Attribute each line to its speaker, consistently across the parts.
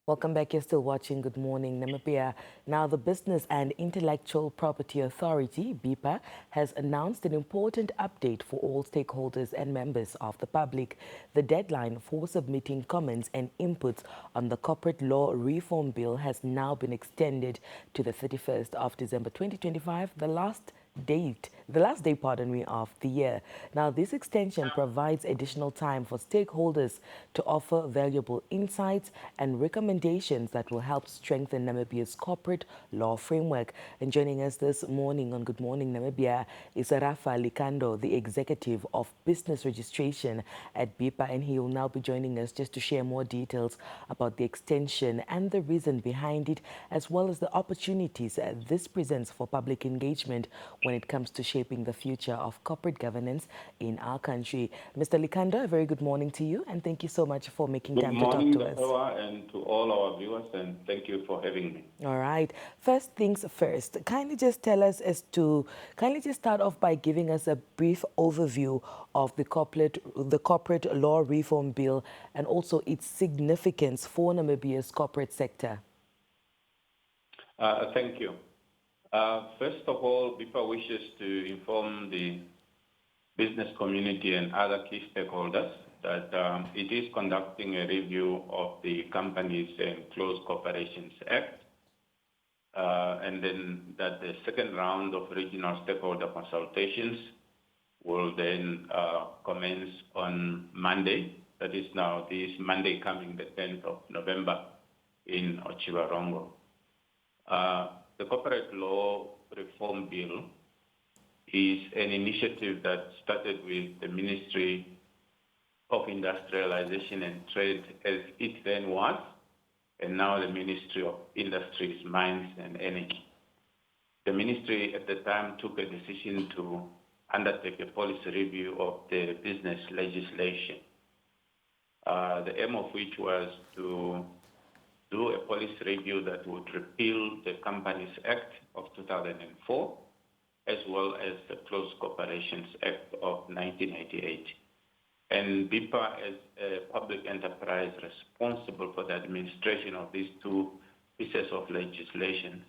Speaker 1: Welcome back. You're still watching Good Morning Namibia. Now, the Business and Intellectual Property Authority, BIPA, has announced an important update for all stakeholders and members of the public. The deadline for submitting comments and inputs on the Corporate Law Reform Bill has now been extended to the 31st of December 2025, the last day, pardon me, of the year. Now, this extension provides additional time for stakeholders to offer valuable insights and recommendations that will help strengthen Namibia's corporate law framework. And joining us this morning on Good Morning Namibia is Rafa Likando, the Executive of Business Registration at BIPA, and he will now be joining us just to share more details about the extension and the reason behind it, as well as the opportunities this presents for public engagement when it comes to shaping the future of corporate governance in our country. Mr. Likanda, a very good morning to you, and thank you so much for making
Speaker 2: Good
Speaker 1: time to talk
Speaker 2: morning,
Speaker 1: to us.
Speaker 2: Dr. and to all our viewers, and thank you for having me.
Speaker 1: All right. First things first, kindly just start off by giving us a brief overview of the corporate law reform bill and also its significance for Namibia's corporate sector.
Speaker 2: Thank you. First of all, BIPA wishes to inform the business community and other key stakeholders that it is conducting a review of the Companies and Close Corporations Act, and then that the second round of regional stakeholder consultations will then commence on Monday. That is now this Monday coming, the 10th of November, in Otjiwarongo. The Corporate Law Reform Bill is an initiative that started with the Ministry of Industrialization and Trade, as it then was, and now the Ministry of Industries, Mines and Energy. The ministry at the time took a decision to undertake a policy review of the business legislation, the aim of which was to do a policy review that would repeal the Companies Act of 2004, as well as the Close Corporations Act of 1988. And BIPA, as a public enterprise responsible for the administration of these two pieces of legislation,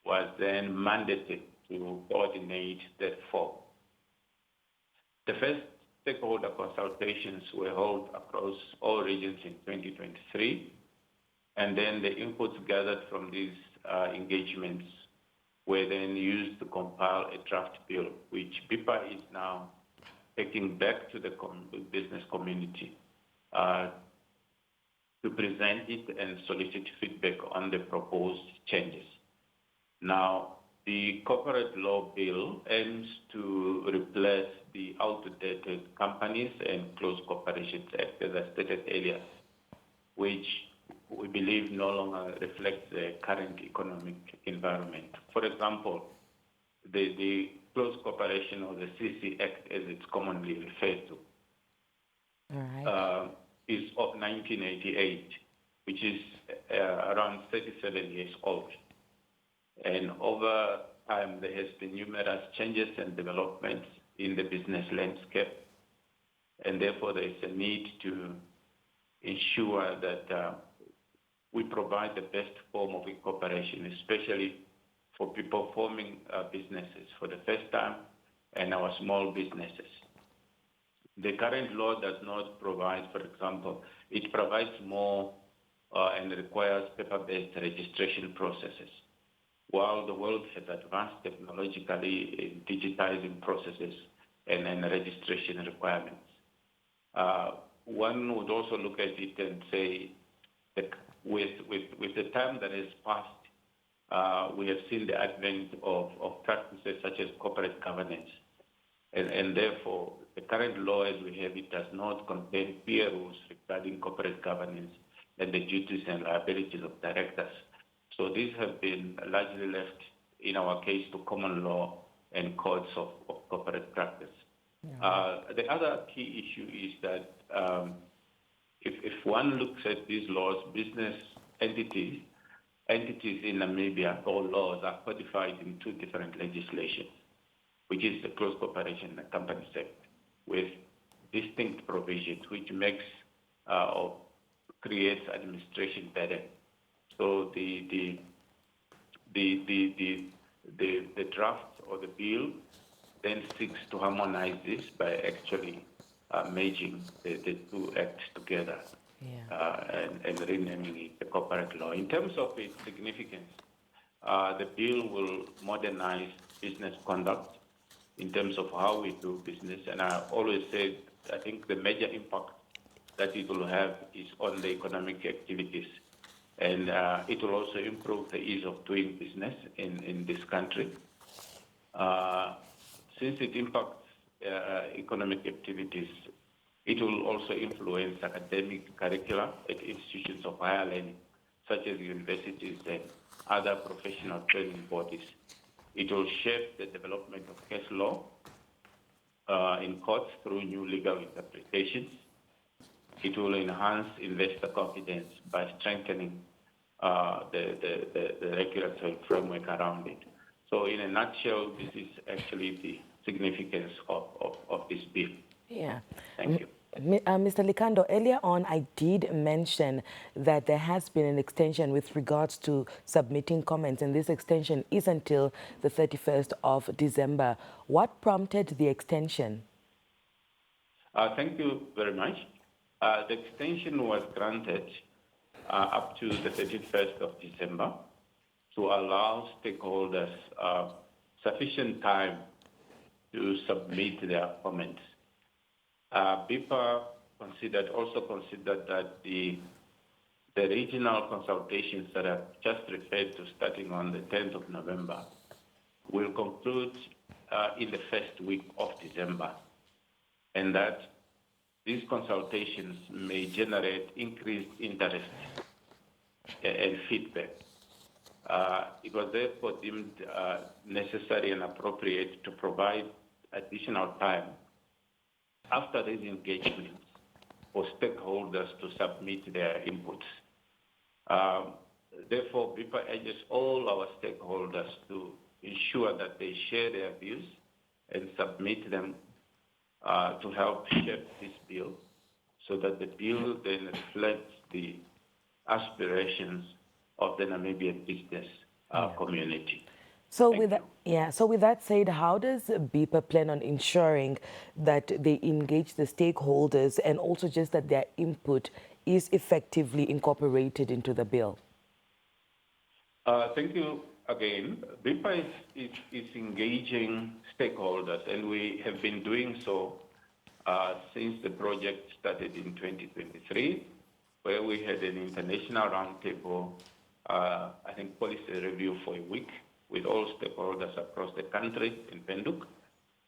Speaker 2: was then mandated to coordinate that for. The first stakeholder consultations were held across all regions in 2023, and then the inputs gathered from these engagements were then used to compile a draft bill, which BIPA is now taking back to the business community to present it and solicit feedback on the proposed changes. Now, the Corporate Law Bill aims to replace the outdated Companies and Close Corporations Act, as I stated earlier, which we believe no longer reflects the current economic environment. For example, the Close Corporation, or the CC Act as it's commonly referred to, is of 1988, which is around 37 years old. And over time, there has been numerous changes and developments in the business landscape, and therefore there is a need to ensure that we provide the best form of incorporation, especially for people forming businesses for the first time and our small businesses. The current law does not provide, for example, it provides more and requires paper-based registration processes. While the world has advanced technologically in digitizing processes and registration requirements, one would also look at it and say that with the time that has passed, we have seen the advent of practices such as corporate governance. And therefore, the current law as we have it does not contain clear rules regarding corporate governance and the duties and liabilities of directors. So these have been largely left, in our case, to common law and codes of corporate practice. Yeah. The other key issue is that if one looks at these laws, business entities in Namibia, or laws, are codified in two different legislations, which is the Close Corporation and Companies Act, with distinct provisions, which makes or creates administration burden So the draft or the bill then seeks to harmonize this by actually merging the two acts together and renaming it the corporate law. In terms of its significance, the bill will modernize business conduct in terms of how we do business. And I always say, I think the major impact that it will have is on the economic activities. And it will also improve the ease of doing business in this country. Since it impacts economic activities, it will also influence academic curricula at institutions of higher learning, such as universities and other professional training bodies. It will shape the development of case law in courts through new legal interpretations. It will enhance investor confidence by strengthening the regulatory framework around it. So in a nutshell, this is actually the significance of this bill.
Speaker 1: Yeah.
Speaker 2: Thank you.
Speaker 1: Mr. Likando, earlier on I did mention that there has been an extension with regards to submitting comments, and this extension is until the 31st of December. What prompted the extension?
Speaker 2: Thank you very much. The extension was granted up to the 31st of December to allow stakeholders sufficient time to submit their comments. BIPA also considered that the regional consultations that I've just referred to starting on the 10th of November will conclude in the first week of December, and that these consultations may generate increased interest and feedback. It was therefore deemed necessary and appropriate to provide additional time after these engagements for stakeholders to submit their inputs. Therefore, BIPA urges all our stakeholders to ensure that they share their views and submit them to help shape this bill, so that the bill then reflects the aspirations of the Namibian business community.
Speaker 1: So with that said, how does BIPA plan on ensuring that they engage the stakeholders and also just that their input is effectively incorporated into the bill?
Speaker 2: Thank you again. BIPA is engaging stakeholders, and we have been doing so since the project started in 2023, where we had an international roundtable, I think policy review for a week, with all stakeholders across the country in Windhoek.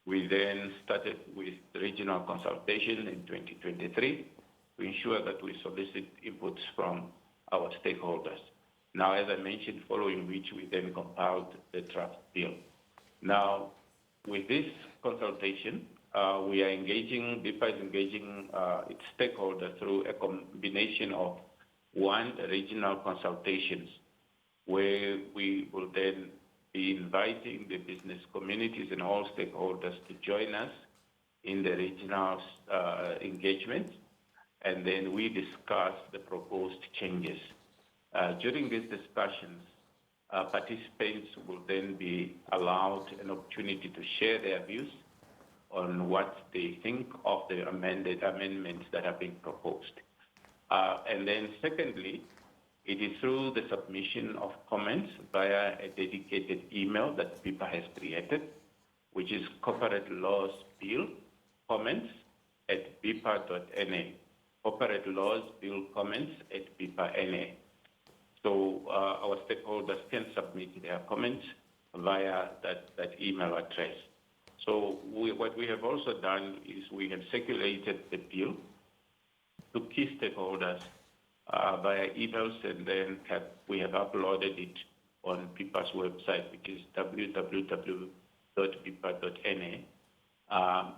Speaker 2: We then started with the regional consultation in 2023 to ensure that we solicit inputs from our stakeholders. Now, as I mentioned, following which we then compiled the draft bill. Now, with this consultation, we are engaging, BIPA is engaging its stakeholders through a combination of regional consultations, where we will then be inviting the business communities and all stakeholders to join us in the regional engagement, and then we discuss the proposed changes. During these discussions, participants will then be allowed an opportunity to share their views on what they think of the amendments that are being proposed. And then secondly, it is through the submission of comments via a dedicated email that BIPA has created, which is Corporate Laws Bill Comments at BIPA.na. Corporate Laws Bill Comments at BIPA.na. So our stakeholders can submit their comments via that email address. So what we have also done is we have circulated the bill to key stakeholders via emails, and then we have uploaded it on BIPA's website, which is www.bipa.na,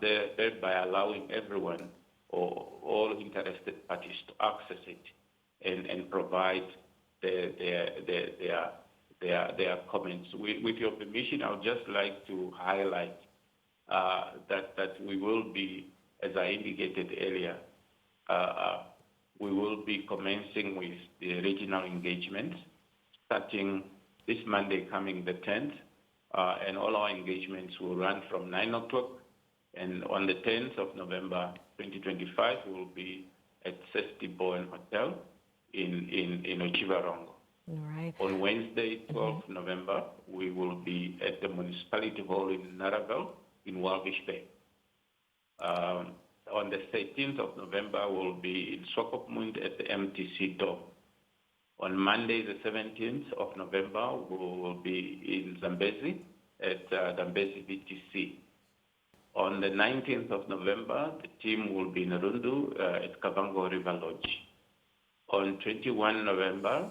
Speaker 2: thereby allowing everyone or all interested parties to access it and provide their comments. With your permission, I would just like to highlight that we will be, as I indicated earlier, we will be commencing with the regional engagement starting this Monday coming the 10th, and all our engagements will run from 9 o'clock. And on the 10th of November 2025, we will be at Sesti Bowen Hotel in Ochivarongo.
Speaker 1: All right.
Speaker 2: On Wednesday, 12th November, we will be at the Municipality Hall in Naravel in Walvish Bay. On the 13th of November, we'll be in Swakopmund at the MTC Dome. On Monday, the 17th of November, we will be in Zambezi at Zambezi VTC. On the 19th of November, the team will be in Rundu at Kavango River Lodge. On 21 November,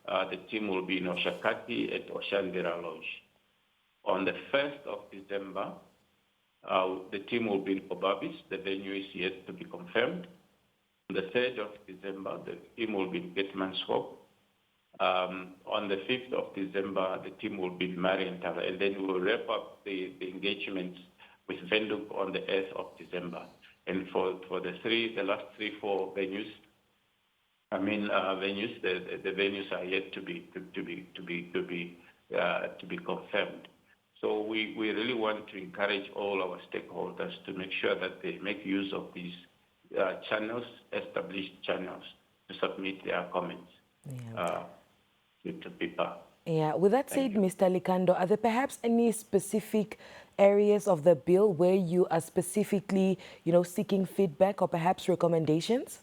Speaker 2: the team will be in Oshakati at Oshandira Lodge. On the 1st of December, the team will be in Kobabis. The venue is yet to be confirmed. On the 3rd of December, the team will be in Getmanshoop. On the 5th of December, the team will be in Marienthal. And then we will wrap up the engagements with Windhoek on the 8th of December. And for the last 3-4 venues, the venues are yet to be confirmed. So we really want to encourage all our stakeholders to make sure that they make use of these channels, established channels, to submit their comments to BIPA.
Speaker 1: Yeah. With that said, Mr. Likando, are there perhaps any specific areas of the bill where you are specifically, seeking feedback or perhaps recommendations?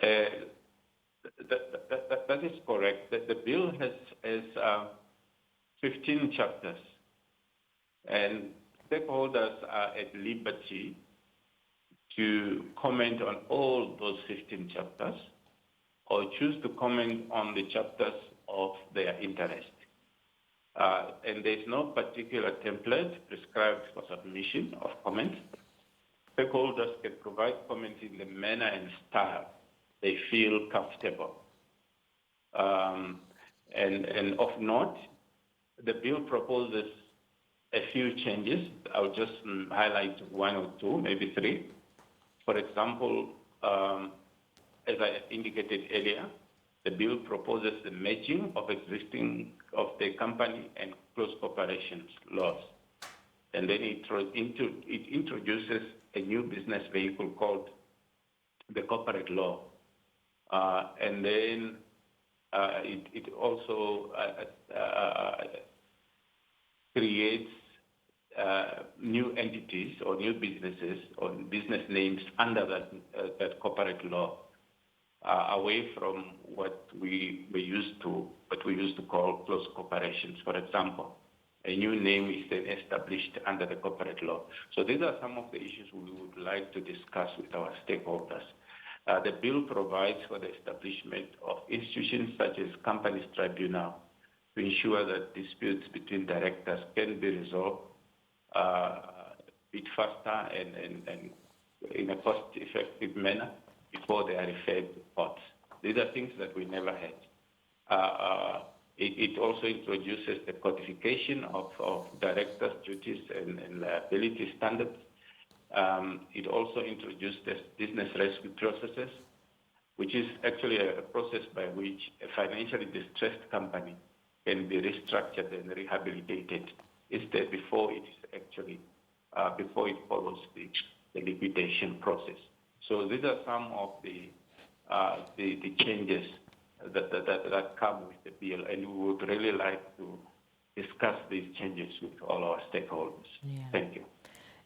Speaker 2: That is correct. The bill has 15 chapters, and stakeholders are at liberty to comment on all those 15 chapters or choose to comment on the chapters of their interest. And there's no particular template prescribed for submission of comments. Stakeholders can provide comments in the manner and style they feel comfortable. And of note, the bill proposes a few changes. I'll just highlight 1 or 2, maybe 3. For example, as I indicated earlier, the bill proposes the merging of the company and close corporations laws. And then it introduces a new business vehicle called the corporate law. And then it also creates new entities or new businesses or business names under that corporate law, away from what we used to call close corporations. For example, a new name is then established under the corporate law. So these are some of the issues we would like to discuss with our stakeholders. The bill provides for the establishment of institutions such as Companies Tribunal to ensure that disputes between directors can be resolved a bit faster and in a cost-effective manner before they are referred to courts. These are things that we never had. It also introduces the codification of directors' duties and liability standards. It also introduced the business rescue processes, which is actually a process by which a financially distressed company can be restructured and rehabilitated instead before it follows the liquidation process. So these are some of the changes that come with the bill, and we would really like to discuss these changes with all our stakeholders.
Speaker 1: Yeah.
Speaker 2: Thank you.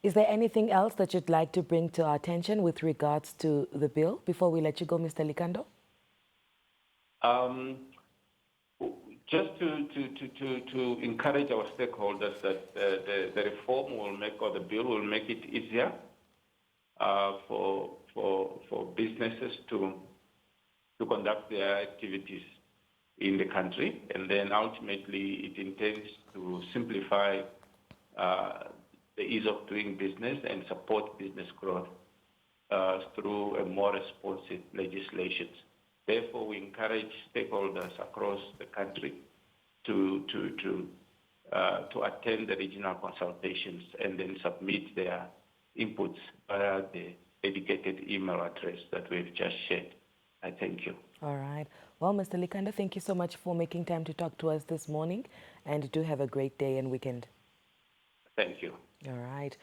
Speaker 1: Is there anything else that you'd like to bring to our attention with regards to the bill before we let you go, Mr. Likando?
Speaker 2: Just to encourage our stakeholders that the reform will make, or the bill will make it easier for businesses to conduct their activities in the country, and then ultimately it intends to simplify the ease of doing business and support business growth through a more responsive legislation. Therefore, we encourage stakeholders across the country to attend the regional consultations and then submit their inputs via the dedicated email address that we've just shared.
Speaker 3: I thank you.
Speaker 1: All right. Well, Mr. Likanda, thank you so much for making time to talk to us this morning, and do have a great day and weekend.
Speaker 3: Thank you.
Speaker 1: All right.